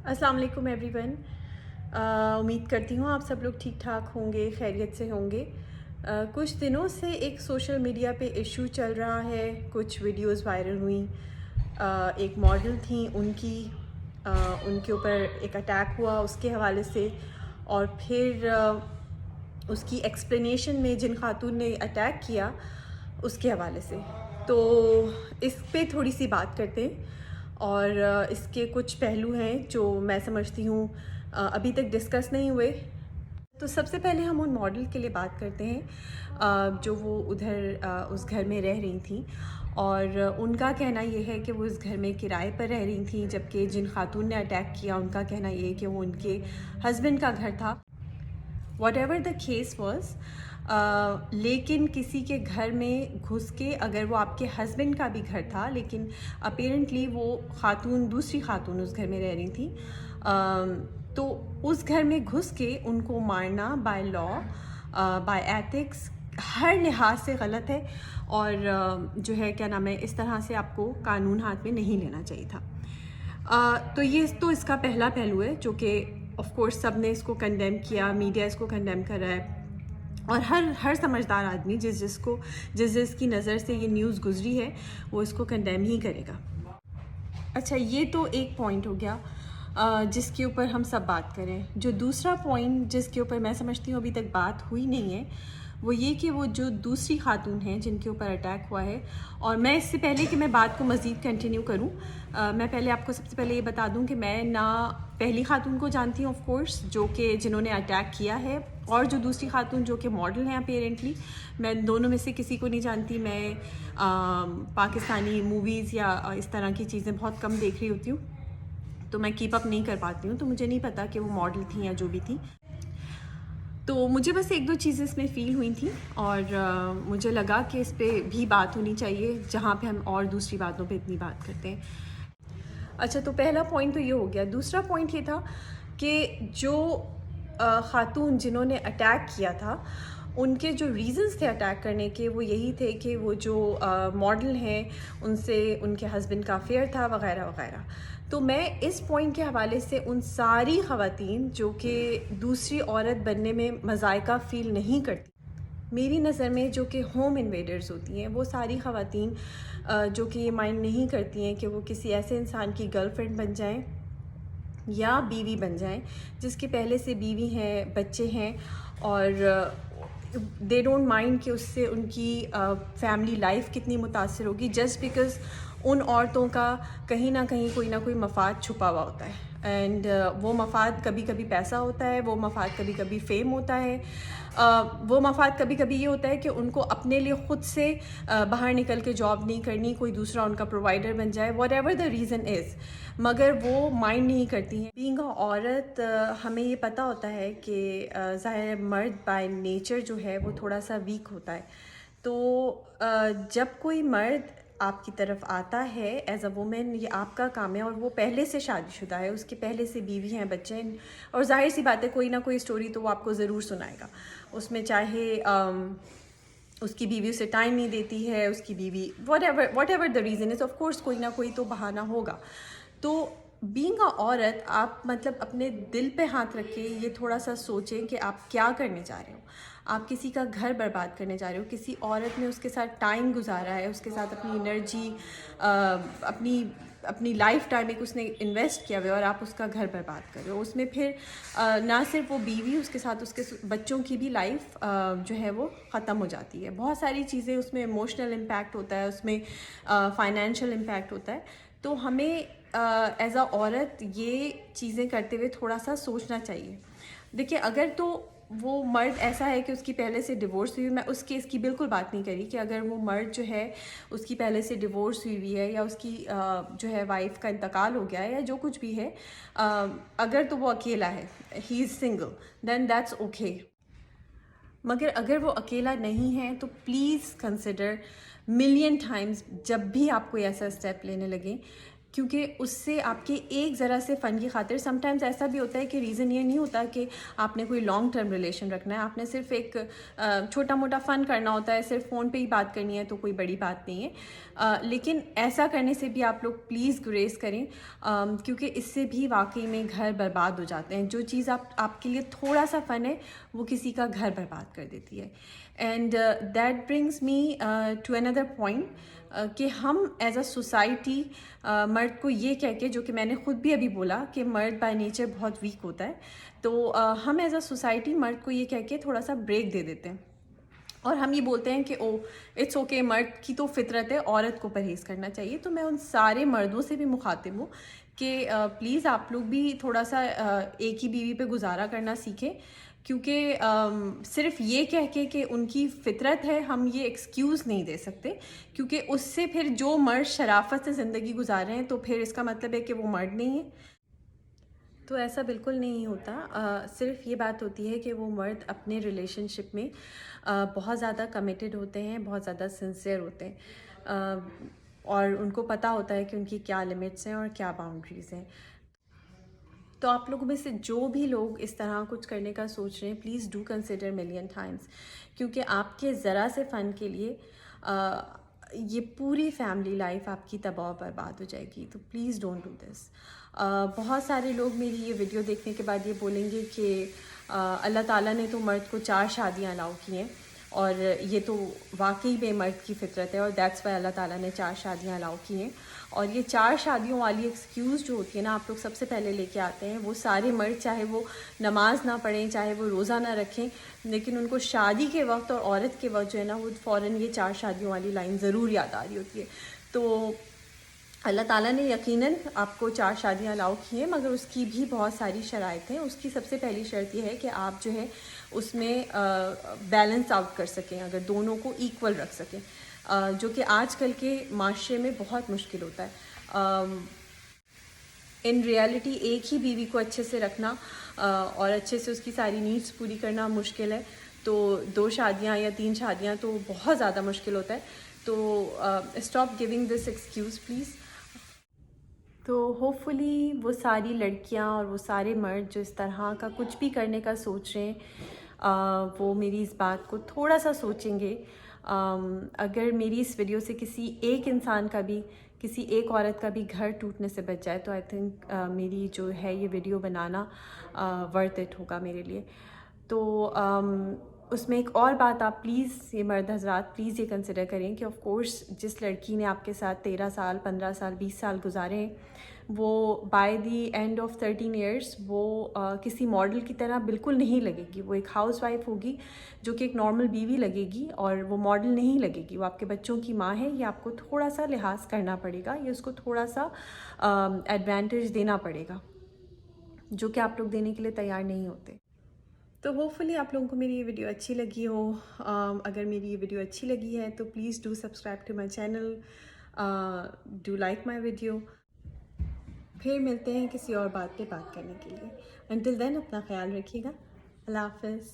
السلام علیکم every one. امید کرتی ہوں آپ سب لوگ ٹھیک ٹھاک ہوں گے، خیریت سے ہوں گے. کچھ دنوں سے ایک سوشل میڈیا پہ ایشو چل رہا ہے. کچھ ویڈیوز وائرل ہوئیں. ایک ماڈل تھیں، ان کے اوپر ایک اٹیک ہوا اس کے حوالے سے، اور پھر اس کی ایکسپلینیشن میں جن خاتون نے اٹیک کیا اس کے حوالے سے. تو اس پہ تھوڑی سی بات کرتے ہیں، اور اس کے کچھ پہلو ہیں جو میں سمجھتی ہوں ابھی تک ڈسکس نہیں ہوئے. تو سب سے پہلے ہم ان ماڈل کے لیے بات کرتے ہیں جو وہ ادھر اس گھر میں رہ رہی تھیں، اور ان کا کہنا یہ ہے کہ وہ اس گھر میں کرائے پر رہ رہی تھیں، جبکہ جن خاتون نے اٹیک کیا ان کا کہنا یہ ہے کہ وہ ان کے ہسبینڈ کا گھر تھا. What ever the case was, لیکن کسی کے گھر میں گھس کے، اگر وہ آپ کے ہسبینڈ کا بھی گھر تھا، لیکن اپیرنٹلی وہ دوسری خاتون اس گھر میں رہ رہی تھی، تو اس گھر میں گھس کے ان کو مارنا بائی لا، بائی ایتھکس، ہر لحاظ سے غلط ہے. اور جو ہے کیا نام ہے، اس طرح سے آپ کو قانون ہاتھ میں نہیں لینا چاہیے تھا. تو یہ تو اس کا پہلا پہلو ہے، جو کہ آف کورس سب نے اس کو کنڈیم کیا، میڈیا اس کو کنڈیم کر رہا ہے، اور ہر سمجھدار آدمی جس کی نظر سے یہ نیوز گزری ہے وہ اس کو کنڈیم ہی کرے گا. اچھا، یہ تو ایک پوائنٹ ہو گیا جس کے اوپر ہم سب بات کریں. جو دوسرا پوائنٹ جس کے اوپر میں سمجھتی ہوں ابھی تک بات ہوئی نہیں ہے، وہ یہ کہ وہ جو دوسری خاتون ہیں جن کے اوپر اٹیک ہوا ہے، اور میں اس سے پہلے کہ میں بات کو مزید کنٹینیو کروں، میں پہلے آپ کو سب سے پہلے یہ بتا دوں کہ میں نہ پہلی خاتون کو جانتی ہوں آف کورس، جنہوں نے اٹیک کیا ہے، اور جو دوسری خاتون جو کہ ماڈل ہیں اپیرنٹلی، میں دونوں میں سے کسی کو نہیں جانتی. میں پاکستانی موویز یا اس طرح کی چیزیں بہت کم دیکھ رہی ہوتی ہوں، تو میں کیپ اپ نہیں کر پاتی ہوں، تو مجھے نہیں پتا کہ وہ ماڈل تھیں یا جو بھی تھیں. تو مجھے بس ایک دو چیزیں اس میں فیل ہوئی تھیں، اور مجھے لگا کہ اس پہ بھی بات ہونی چاہیے جہاں پہ ہم اور دوسری باتوں پہ اتنی بات کرتے ہیں. اچھا، تو پہلا پوائنٹ تو یہ ہو گیا. دوسرا پوائنٹ یہ تھا کہ جو خاتون جنہوں نے اٹیک کیا تھا، ان کے جو ریزنز تھے اٹیک کرنے کے، وہ یہی تھے کہ وہ جو ماڈل ہیں ان سے ان کے ہسبینڈ کا افیئر تھا وغیرہ وغیرہ. تو میں اس پوائنٹ کے حوالے سے ان ساری خواتین جو کہ دوسری عورت بننے میں مذائقہ فیل نہیں کرتی، میری نظر میں جو کہ ہوم انویڈرز ہوتی ہیں، وہ ساری خواتین جو کہ یہ مائنڈ نہیں کرتی ہیں کہ وہ کسی ایسے انسان کی گرل فرینڈ بن جائیں یا بیوی بن جائیں جس کے پہلے سے بیوی ہیں، بچے ہیں، اور دے ڈونٹ مائنڈ کہ اس سے ان کی فیملی لائف کتنی متاثر ہوگی، جسٹ بیکاز ان عورتوں کا کہیں نہ کہیں کوئی نہ کوئی مفاد چھپا ہوا ہوتا ہے. اینڈ وہ مفاد کبھی کبھی پیسہ ہوتا ہے، وہ مفاد کبھی کبھی فیم ہوتا ہے، وہ مفاد کبھی کبھی یہ ہوتا ہے کہ ان کو اپنے لیے خود سے باہر نکل کے جاب نہیں کرنی، کوئی دوسرا ان کا پرووائڈر بن جائے، what ever the reason is, مگر وہ مائنڈ نہیں کرتی ہیں. بینگ اے عورت، ہمیں یہ پتہ ہوتا ہے کہ ظاہر مرد بائی نیچر جو ہے وہ تھوڑا سا ویک ہوتا ہے. تو جب کوئی مرد آپ کی طرف آتا ہے ایز اے وومن، یہ آپ کا کام ہے، اور وہ پہلے سے شادی شدہ ہے، اس کے پہلے سے بیوی ہیں، بچے ہیں، اور ظاہر سی بات ہے کوئی نہ کوئی اسٹوری تو وہ آپ کو ضرور سنائے گا. اس میں چاہے اس کی بیوی اسے ٹائم نہیں دیتی ہے، اس کی بیوی what ever the reason is, of course کوئی نہ کوئی تو بہانہ ہوگا. تو بینگ اے عورت، آپ مطلب اپنے دل پہ ہاتھ رکھ کے یہ تھوڑا سا سوچیں کہ آپ کیا کرنے جا رہے ہو. آپ کسی کا گھر برباد کرنے جا رہے ہو، کسی عورت نے اس کے ساتھ ٹائم گزارا ہے، اس کے ساتھ اپنی انرجی، اپنی لائف ٹائم ایک اس نے انویسٹ کیا ہوا ہے، اور آپ اس کا گھر برباد کر رہے ہو. اس میں پھر نہ صرف وہ بیوی، اس کے ساتھ اس کے بچوں کی بھی لائف جو ہے وہ ختم ہو جاتی ہے. بہت ساری چیزیں اس میں، ایموشنل امپیکٹ ہوتا ہے اس میں، فائنینشیل امپیکٹ ہوتا ہے. تو ہمیں ایز اے عورت یہ چیزیں کرتے ہوئے تھوڑا سا سوچنا چاہیے. دیکھیے، اگر تو وہ مرد ایسا ہے کہ اس کی پہلے سے ڈیورس ہوئی، میں اس کیس کی بالکل بات نہیں کری کہ اگر وہ مرد جو ہے اس کی پہلے سے ڈیورس ہوئی ہے، یا اس کی جو ہے وائف کا انتقال ہو گیا ہے، یا جو کچھ بھی ہے، اگر تو وہ اکیلا ہے، he is single, then that's okay. مگر اگر وہ اکیلا نہیں ہے تو پلیز کنسیڈر ملین ٹائمز، جب بھی آپ کوئی ایسا اسٹیپ لینے لگیں، کیونکہ اس سے آپ کے ایک ذرا سے فن کی خاطر، سم ٹائمز ایسا بھی ہوتا ہے کہ ریزن یہ نہیں ہوتا کہ آپ نے کوئی لانگ ٹرم ریلیشن رکھنا ہے، آپ نے صرف ایک چھوٹا موٹا فن کرنا ہوتا ہے، صرف فون پہ ہی بات کرنی ہے تو کوئی بڑی بات نہیں ہے. لیکن ایسا کرنے سے بھی آپ لوگ پلیز گریز کریں، کیونکہ اس سے بھی واقعی میں گھر برباد ہو جاتے ہیں. جو چیز آپ کے لیے تھوڑا سا فن ہے وہ کسی کا گھر برباد کر دیتی ہے. And that brings me to another point کہ ہم ایز اے سوسائٹی مرد کو یہ کہہ کے، جو کہ میں نے خود بھی ابھی بولا کہ مرد بائی نیچر بہت ویک ہوتا ہے، تو ہم ایز اے سوسائٹی مرد کو یہ کہہ کے تھوڑا سا بریک دے دیتے ہیں، اور ہم یہ بولتے ہیں کہ اٹس اوکے، مرد کی تو فطرت ہے، عورت کو پرہیز کرنا چاہیے. تو میں ان سارے مردوں سے بھی مخاطب ہوں کہ پلیز آپ لوگ بھی تھوڑا سا ایک ہی بیوی پہ گزارا کرنا سیکھیں، کیونکہ صرف یہ کہہ کے کہ ان کی فطرت ہے ہم یہ ایکسکیوز نہیں دے سکتے، کیونکہ اس سے پھر جو مرد شرافت سے زندگی گزار رہے ہیں تو پھر اس کا مطلب ہے کہ وہ مرد نہیں ہے. تو ایسا بالکل نہیں ہوتا. صرف یہ بات ہوتی ہے کہ وہ مرد اپنے ریلیشن شپ میں بہت زیادہ کمیٹیڈ ہوتے ہیں، بہت زیادہ سنسیئر ہوتے ہیں، اور ان کو پتہ ہوتا ہے کہ ان کی کیا لمٹس ہیں اور کیا باؤنڈریز ہیں. تو آپ لوگوں میں سے جو بھی لوگ اس طرح کچھ کرنے کا سوچ رہے ہیں، please do consider million Times, کیونکہ آپ کے ذرا سے فن کے لیے یہ پوری فیملی لائف آپ کی تباہ و برباد ہو جائے گی. تو پلیز ڈونٹ ڈو دس. بہت سارے لوگ میری یہ ویڈیو دیکھنے کے بعد یہ بولیں گے کہ اللہ تعالیٰ نے تو مرد کو 4 شادیاں الاؤ کی ہیں، اور یہ تو واقعی بے مرد کی فطرت ہے، اور دیٹس وائی اللہ تعالیٰ نے 4 شادیاں الاؤ کی ہیں. اور یہ 4 شادیوں والی ایکسکیوز جو ہوتی ہے نا، آپ لوگ سب سے پہلے لے کے آتے ہیں. وہ سارے مرد چاہے وہ نماز نہ پڑھیں، چاہے وہ روزہ نہ رکھیں، لیکن ان کو شادی کے وقت اور عورت کے وقت جو ہے نا، وہ فوراً یہ 4 شادیوں والی لائن ضرور یاد آ رہی ہوتی ہے. تو اللہ تعالیٰ نے یقیناً آپ کو 4 شادیاں الاؤ کی ہیں، مگر اس کی بھی بہت ساری شرائط ہیں. اس کی سب سے پہلی شرط یہ ہے کہ آپ جو ہے اس میں بیلنس آؤٹ کر سکیں، اگر دونوں کو ایکول رکھ سکیں، جو کہ آج کل کے معاشرے میں بہت مشکل ہوتا ہے. ان ریالٹی ایک ہی بیوی کو اچھے سے رکھنا اور اچھے سے اس کی ساری نیڈس پوری کرنا مشکل ہے، تو 2 شادیاں یا 3 شادیاں تو بہت زیادہ مشکل ہوتا ہے. تو stop giving this excuse please. تو ہوپ فلی وہ ساری لڑکیاں اور وہ سارے مرد جو اس طرح کا کچھ بھی کرنے کا سوچ رہے ہیں، وہ میری اس بات کو تھوڑا سا سوچیں گے. اگر میری اس ویڈیو سے کسی ایک انسان کا بھی، کسی ایک عورت کا بھی گھر ٹوٹنے سے بچ جائے، تو آئی تھنک میری جو ہے یہ ویڈیو بنانا ورتھ اٹ ہوگا میرے لیے. تو اس میں ایک اور بات آپ پلیز، یہ مرد حضرات پلیز یہ کنسیڈر کریں کہ آف کورس جس لڑکی نے آپ کے ساتھ 13 سال 15 سال 20 سال گزارے ہیں، وہ by the end of 13 years وہ کسی ماڈل کی طرح بالکل نہیں لگے گی. وہ ایک ہاؤس وائف ہوگی جو کہ ایک نارمل بیوی لگے گی، اور وہ ماڈل نہیں لگے گی. وہ آپ کے بچوں کی ماں ہے. یہ آپ کو تھوڑا سا لحاظ کرنا پڑے گا، یہ اس کو تھوڑا سا ایڈوانٹیج دینا پڑے گا، جو کہ آپ لوگ دینے کے لیے تیار نہیں ہوتے. تو ہوپ فلی آپ لوگوں کو میری یہ ویڈیو اچھی لگی ہو. اگر میری یہ ویڈیو اچھی لگی ہے تو please do subscribe to my channel, do like my video. پھر ملتے ہیں کسی اور بات پہ بات کرنے کے لیے. انٹل دین اپنا خیال رکھیے گا. اللہ حافظ.